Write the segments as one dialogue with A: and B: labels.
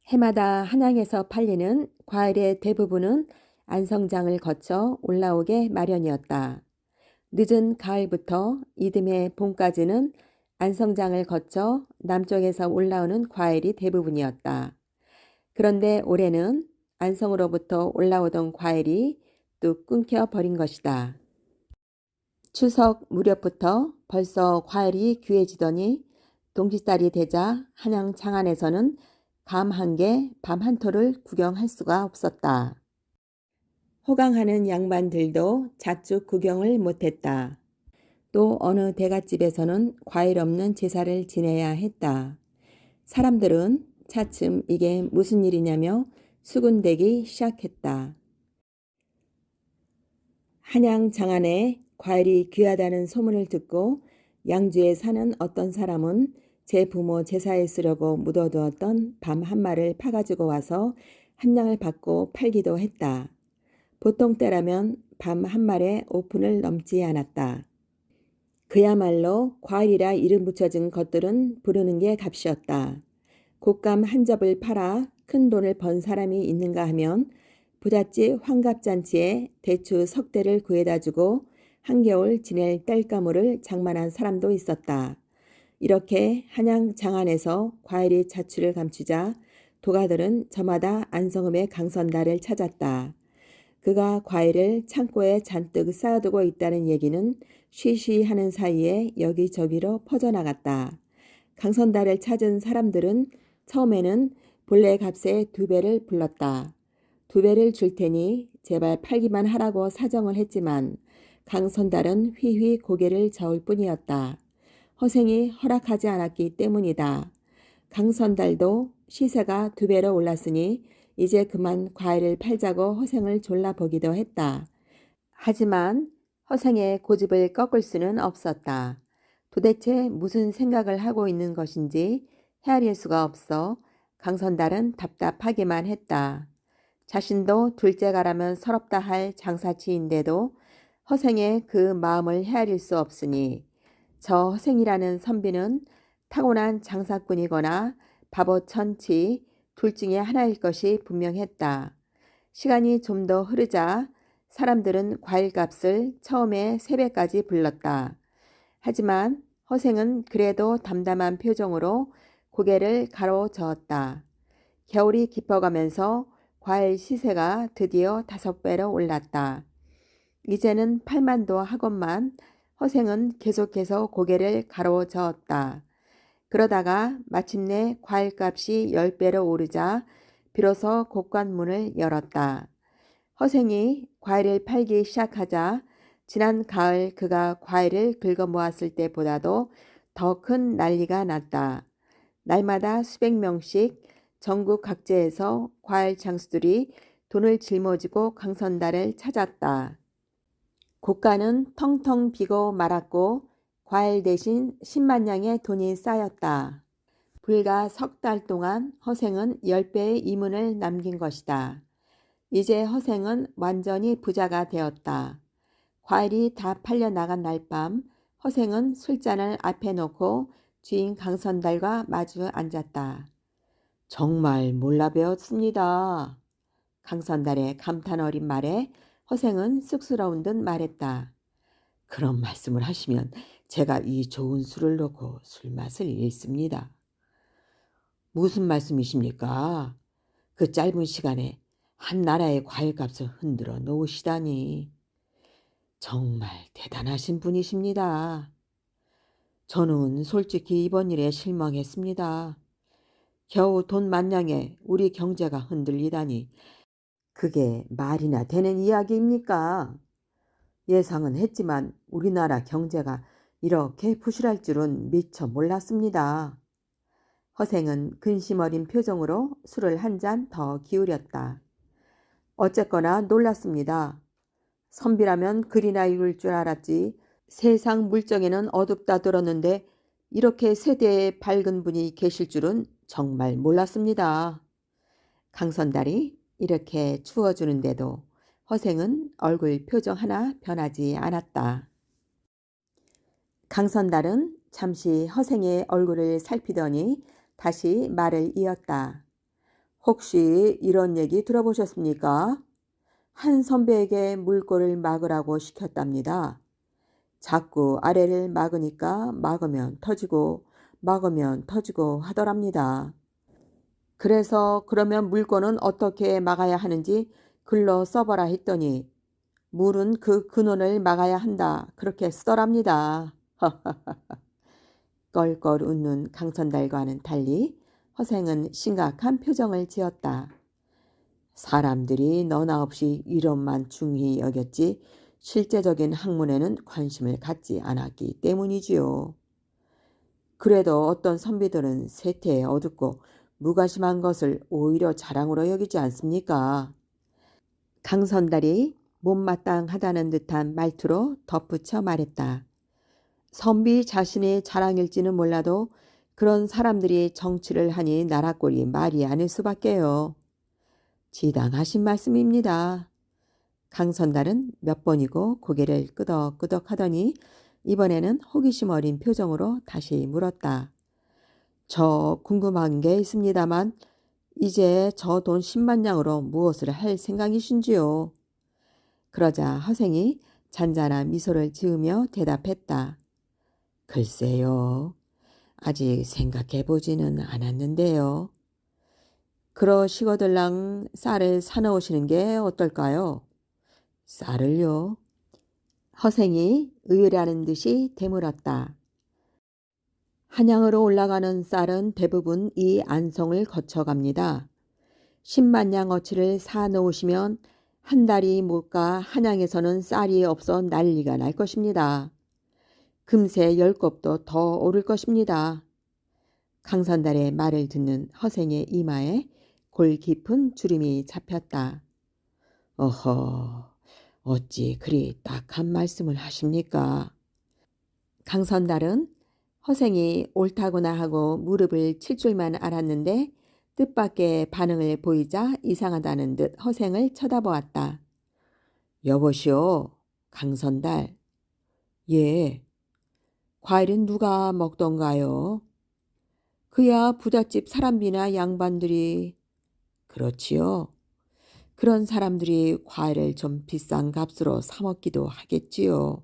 A: 해마다 한양에서 팔리는 과일의 대부분은 안성장을 거쳐 올라오게 마련이었다. 늦은 가을부터 이듬해 봄까지는 안성장을 거쳐 남쪽에서 올라오는 과일이 대부분이었다. 그런데 올해는 안성으로부터 올라오던 과일이 뚝 끊겨 버린 것이다. 추석 무렵부터 벌써 과일이 귀해지더니 동짓달이 되자 한양 장안에서는 감 한 개, 밤 한 토를 구경할 수가 없었다. 호강하는 양반들도 자축 구경을 못했다. 또 어느 대갓집에서는 과일 없는 제사를 지내야 했다. 사람들은 차츰 이게 무슨 일이냐며 수군대기 시작했다. 한양 장안에 과일이 귀하다는 소문을 듣고 양주에 사는 어떤 사람은 제 부모 제사에 쓰려고 묻어두었던 밤 한 마를 파가지고 와서 한 양을 받고 팔기도 했다. 보통 때라면 밤 한 말에 5푼을 넘지 않았다. 그야말로 과일이라 이름 붙여진 것들은 부르는 게 값이었다. 곶감 한 접을 팔아 큰 돈을 번 사람이 있는가 하면 부잣집 환갑잔치에 대추 석 대를 구해다 주고 한겨울 지낼 땔감을 장만한 사람도 있었다. 이렇게 한양 장안에서 과일이 자취를 감추자 도가들은 저마다 안성읍의 강선달을 찾았다. 그가 과일을 창고에 잔뜩 쌓아두고 있다는 얘기는 쉬쉬하는 사이에 여기저기로 퍼져나갔다. 강선달을 찾은 사람들은 처음에는 본래 값의 2배를 불렀다. 2배를 줄 테니 제발 팔기만 하라고 사정을 했지만 강선달은 휘휘 고개를 저을 뿐이었다. 허생이 허락하지 않았기 때문이다. 강선달도 시세가 2배로 올랐으니 이제 그만 과일을 팔자고 허생을 졸라보기도 했다. 하지만 허생의 고집을 꺾을 수는 없었다. 도대체 무슨 생각을 하고 있는 것인지 헤아릴 수가 없어 강선달은 답답하기만 했다. 자신도 둘째가라면 서럽다 할 장사치인데도 허생의 그 마음을 헤아릴 수 없으니 저 허생이라는 선비는 타고난 장사꾼이거나 바보천치 둘 중에 하나일 것이 분명했다. 시간이 좀 더 흐르자 사람들은 과일값을 처음에 3배까지 불렀다. 하지만 허생은 그래도 담담한 표정으로 고개를 가로저었다. 겨울이 깊어가면서 과일 시세가 드디어 5배로 올랐다. 이제는 팔만도 하건만 허생은 계속해서 고개를 가로저었다. 그러다가 마침내 과일값이 10배로 오르자 비로소 곡관문을 열었다. 허생이 과일을 팔기 시작하자 지난 가을 그가 과일을 긁어 모았을 때보다도 더 큰 난리가 났다. 날마다 수백 명씩 전국 각지에서 과일 장수들이 돈을 짊어지고 강선달을 찾았다. 고가는 텅텅 비고 말았고 과일 대신 10만 양의 돈이 쌓였다. 불과 석 달 동안 허생은 10배의 이문을 남긴 것이다. 이제 허생은 완전히 부자가 되었다. 과일이 다 팔려 나간 날 밤 허생은 술잔을 앞에 놓고 주인 강선달과 마주 앉았다. 정말 몰라 배웠습니다. 강선달의 감탄 어린 말에 허생은 쑥스러운 듯 말했다. 그런 말씀을 하시면 제가 이 좋은 술을 놓고 술맛을 잃습니다. 무슨 말씀이십니까? 그 짧은 시간에 한 나라의 과일값을 흔들어 놓으시다니. 정말 대단하신 분이십니다. 저는 솔직히 이번 일에 실망했습니다. 겨우 돈 만냥에 우리 경제가 흔들리다니 그게 말이나 되는 이야기입니까? 예상은 했지만 우리나라 경제가 이렇게 부실할 줄은 미처 몰랐습니다. 허생은 근심 어린 표정으로 술을 한 잔 더 기울였다. 어쨌거나 놀랐습니다. 선비라면 글이나 읽을 줄 알았지 세상 물정에는 어둡다 들었는데 이렇게 세대에 밝은 분이 계실 줄은 정말 몰랐습니다. 강선달이 이렇게 추워주는데도 허생은 얼굴 표정 하나 변하지 않았다. 강선달은 잠시 허생의 얼굴을 살피더니 다시 말을 이었다. 혹시 이런 얘기 들어보셨습니까? 한 선배에게 물꼬를 막으라고 시켰답니다. 자꾸 아래를 막으니까 막으면 터지고 막으면 터지고 하더랍니다. 그래서 그러면 물꼬는 어떻게 막아야 하는지 글로 써봐라 했더니 물은 그 근원을 막아야 한다 그렇게 쓰더랍니다. 껄껄 웃는 강선달과는 달리 허생은 심각한 표정을 지었다. 사람들이 너나 없이 이론만 중히 여겼지 실제적인 학문에는 관심을 갖지 않았기 때문이지요. 그래도 어떤 선비들은 세태에 어둡고 무관심한 것을 오히려 자랑으로 여기지 않습니까? 강선달이 못마땅하다는 듯한 말투로 덧붙여 말했다. 선비 자신의 자랑일지는 몰라도 그런 사람들이 정치를 하니 나라꼴이 말이 아닐 수밖에요. 지당하신 말씀입니다. 강선달은 몇 번이고 고개를 끄덕끄덕 하더니 이번에는 호기심 어린 표정으로 다시 물었다. 저 궁금한 게 있습니다만 이제 저 돈 10만 냥으로 무엇을 할 생각이신지요? 그러자 허생이 잔잔한 미소를 지으며 대답했다. 글쎄요. 아직 생각해 보지는 않았는데요. 그러시거들랑 쌀을 사놓으시는 게 어떨까요? 쌀을요? 허생이 의외라는 듯이 되물었다. 한양으로 올라가는 쌀은 대부분 이 안성을 거쳐갑니다. 10만 냥 어치를 사 놓으시면 한 달이 못 가 한양에서는 쌀이 없어 난리가 날 것입니다. 금세 10곱도 더 오를 것입니다. 강선달의 말을 듣는 허생의 이마에 골 깊은 주름이 잡혔다. 어허, 어찌 그리 딱한 말씀을 하십니까? 강선달은 허생이 옳다구나 하고 무릎을 칠 줄만 알았는데 뜻밖의 반응을 보이자 이상하다는 듯 허생을 쳐다보았다. 여보시오, 강선달. 예, 과일은 누가 먹던가요? 그야 부잣집 사람이나 양반들이. 그렇지요. 그런 사람들이 과일을 좀 비싼 값으로 사 먹기도 하겠지요.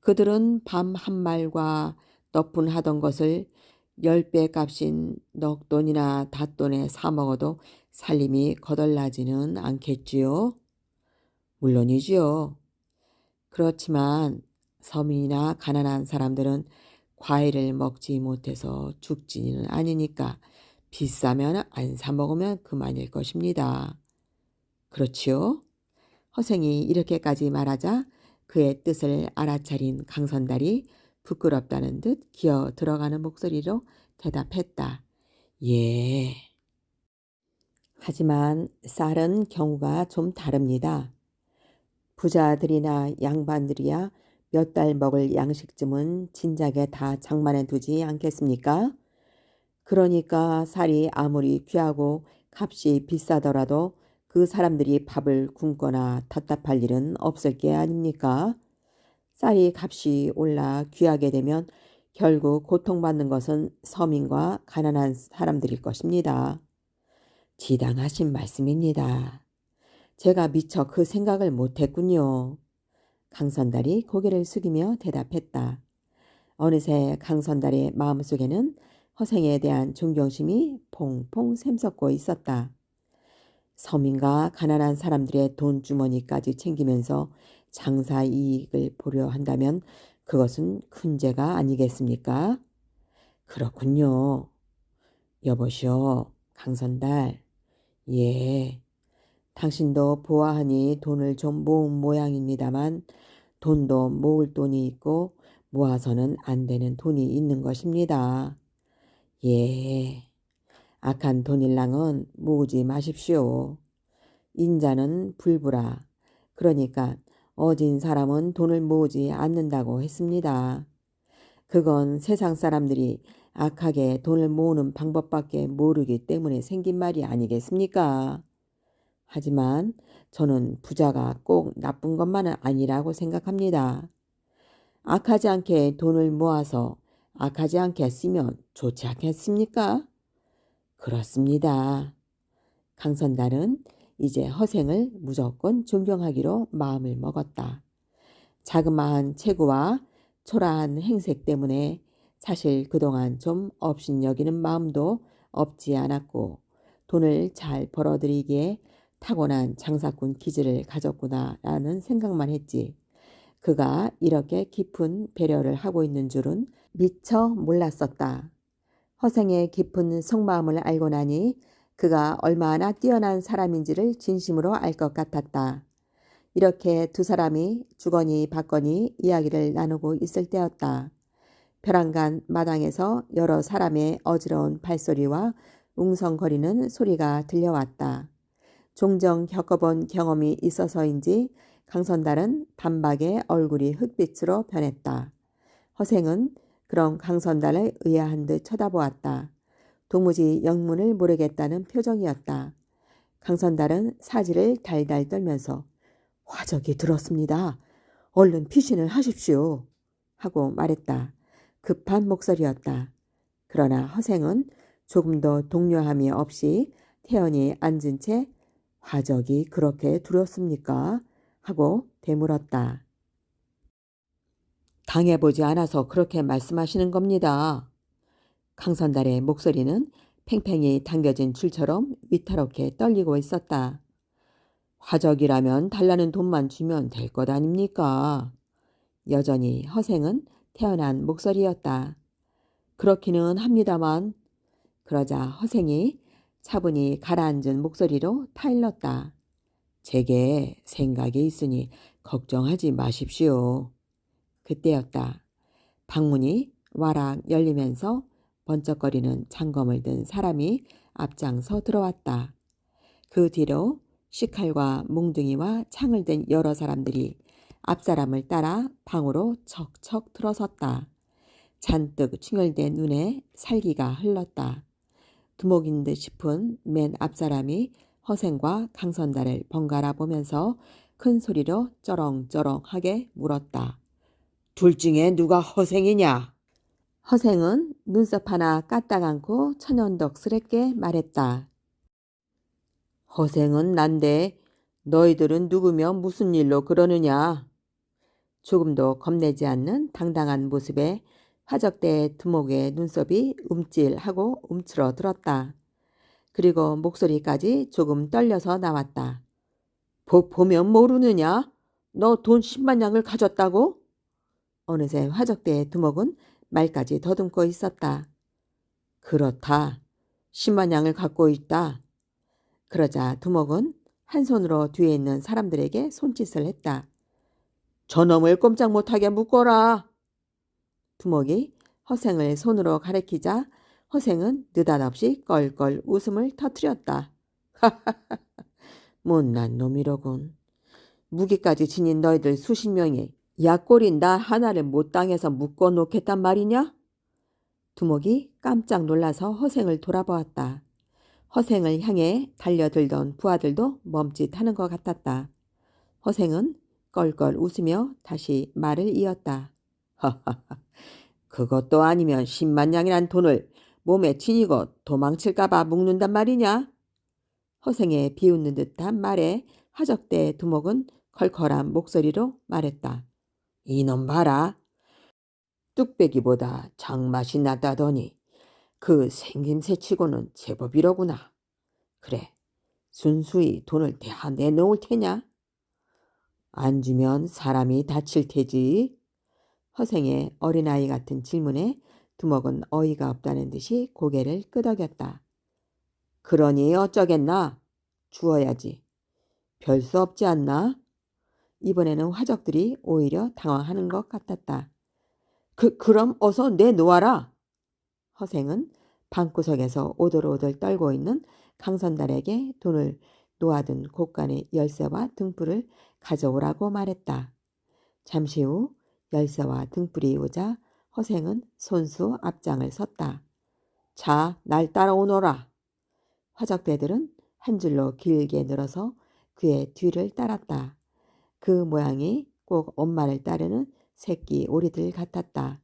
A: 그들은 밤 한 말과 너푼하던 것을 10배 값인 넉돈이나 닷돈에 사 먹어도 살림이 거덜나지는 않겠지요. 물론이지요. 그렇지만 서민이나 가난한 사람들은 과일을 먹지 못해서 죽지는 않으니까 비싸면 안 사 먹으면 그만일 것입니다. 그렇지요? 허생이 이렇게까지 말하자 그의 뜻을 알아차린 강선달이 부끄럽다는 듯 기어 들어가는 목소리로 대답했다. 예. 하지만 쌀은 경우가 좀 다릅니다. 부자들이나 양반들이야 몇 달 먹을 양식쯤은 진작에 다 장만해 두지 않겠습니까? 그러니까 쌀이 아무리 귀하고 값이 비싸더라도 그 사람들이 밥을 굶거나 답답할 일은 없을 게 아닙니까? 쌀이 값이 올라 귀하게 되면 결국 고통받는 것은 서민과 가난한 사람들일 것입니다. 지당하신 말씀입니다. 제가 미처 그 생각을 못했군요. 강선달이 고개를 숙이며 대답했다. 어느새 강선달의 마음속에는 허생에 대한 존경심이 퐁퐁 샘솟고 있었다. 서민과 가난한 사람들의 돈주머니까지 챙기면서 장사 이익을 보려 한다면 그것은 큰 죄가 아니겠습니까? 그렇군요. 여보시오, 강선달. 예, 당신도 보아하니 돈을 좀 모은 모양입니다만 돈도 모을 돈이 있고 모아서는 안 되는 돈이 있는 것입니다. 예, 악한 돈일랑은 모으지 마십시오. 인자는 불부라. 그러니까 어진 사람은 돈을 모으지 않는다고 했습니다. 그건 세상 사람들이 악하게 돈을 모으는 방법밖에 모르기 때문에 생긴 말이 아니겠습니까? 하지만 저는 부자가 꼭 나쁜 것만은 아니라고 생각합니다. 악하지 않게 돈을 모아서 악하지 않게 쓰면 좋지 않겠습니까? 그렇습니다. 강선달은 이제 허생을 무조건 존경하기로 마음을 먹었다. 자그마한 체구와 초라한 행색 때문에 사실 그동안 좀 업신여기는 마음도 없지 않았고 돈을 잘 벌어들이기에 타고난 장사꾼 기질을 가졌구나라는 생각만 했지. 그가 이렇게 깊은 배려를 하고 있는 줄은 미처 몰랐었다. 허생의 깊은 속마음을 알고 나니 그가 얼마나 뛰어난 사람인지를 진심으로 알 것 같았다. 이렇게 두 사람이 주거니 받거니 이야기를 나누고 있을 때였다. 벼랑간 마당에서 여러 사람의 어지러운 발소리와 웅성거리는 소리가 들려왔다. 종종 겪어본 경험이 있어서인지 강선달은 단박에 얼굴이 흑빛으로 변했다. 허생은 그런 강선달을 의아한 듯 쳐다보았다. 도무지 영문을 모르겠다는 표정이었다. 강선달은 사지를 달달 떨면서 화적이 들었습니다. 얼른 피신을 하십시오. 하고 말했다. 급한 목소리였다. 그러나 허생은 조금도 동요함이 없이 태연히 앉은 채 화적이 그렇게 두렵습니까? 하고 되물었다. 당해보지 않아서 그렇게 말씀하시는 겁니다. 강선달의 목소리는 팽팽히 당겨진 줄처럼 위태롭게 떨리고 있었다. 화적이라면 달라는 돈만 주면 될 것 아닙니까? 여전히 허생은 태연한 목소리였다. 그렇기는 합니다만. 그러자 허생이 차분히 가라앉은 목소리로 타일렀다. 제게 생각이 있으니 걱정하지 마십시오. 그때였다. 방문이 와락 열리면서 번쩍거리는 장검을 든 사람이 앞장서 들어왔다. 그 뒤로 시칼과 몽둥이와 창을 든 여러 사람들이 앞사람을 따라 방으로 척척 들어섰다. 잔뜩 충혈된 눈에 살기가 흘렀다. 두목인 듯 싶은 맨 앞사람이 허생과 강선달을 번갈아 보면서 큰 소리로 쩌렁쩌렁하게 물었다. 둘 중에 누가 허생이냐? 허생은 눈썹 하나 까딱 않고 천연덕스럽게 말했다. 허생은 난데 너희들은 누구며 무슨 일로 그러느냐? 조금도 겁내지 않는 당당한 모습에 화적대 두목의 눈썹이 움찔하고 움츠러들었다. 그리고 목소리까지 조금 떨려서 나왔다. 보면 모르느냐? 너 돈 10만 냥을 가졌다고? 어느새 화적대의 두목은 말까지 더듬고 있었다. 그렇다. 10만 냥을 갖고 있다. 그러자 두목은 한 손으로 뒤에 있는 사람들에게 손짓을 했다. 저놈을 꼼짝 못하게 묶어라. 두목이 허생을 손으로 가리키자 허생은 느닷없이 껄껄 웃음을 터뜨렸다. 못난 놈이로군. 무기까지 지닌 너희들 수십 명이 약골인 나 하나를 못 당해서 묶어놓겠단 말이냐? 두목이 깜짝 놀라서 허생을 돌아보았다. 허생을 향해 달려들던 부하들도 멈칫하는 것 같았다. 허생은 껄껄 웃으며 다시 말을 이었다. 하하하, 그것도 아니면 10만 냥이란 돈을 몸에 지니고 도망칠까봐 묶는단 말이냐? 허생의 비웃는 듯한 말에 화적대 두목은 컬컬한 목소리로 말했다. 이놈 봐라. 뚝배기보다 장맛이 나다더니 그 생김새치고는 제법이로구나. 그래, 순수히 돈을 다 내놓을 테냐? 안 주면 사람이 다칠 테지. 허생의 어린아이 같은 질문에 두목은 어이가 없다는 듯이 고개를 끄덕였다. 그러니 어쩌겠나? 주어야지. 별 수 없지 않나? 이번에는 화적들이 오히려 당황하는 것 같았다. 그럼 어서 내놓아라. 허생은 방구석에서 오들오들 떨고 있는 강선달에게 돈을 놓아둔 곳간의 열쇠와 등불을 가져오라고 말했다. 잠시 후 열쇠와 등불이 오자 허생은 손수 앞장을 섰다. 자, 날 따라오너라. 화적대들은 한 줄로 길게 늘어서 그의 뒤를 따랐다. 그 모양이 꼭 엄마를 따르는 새끼 오리들 같았다.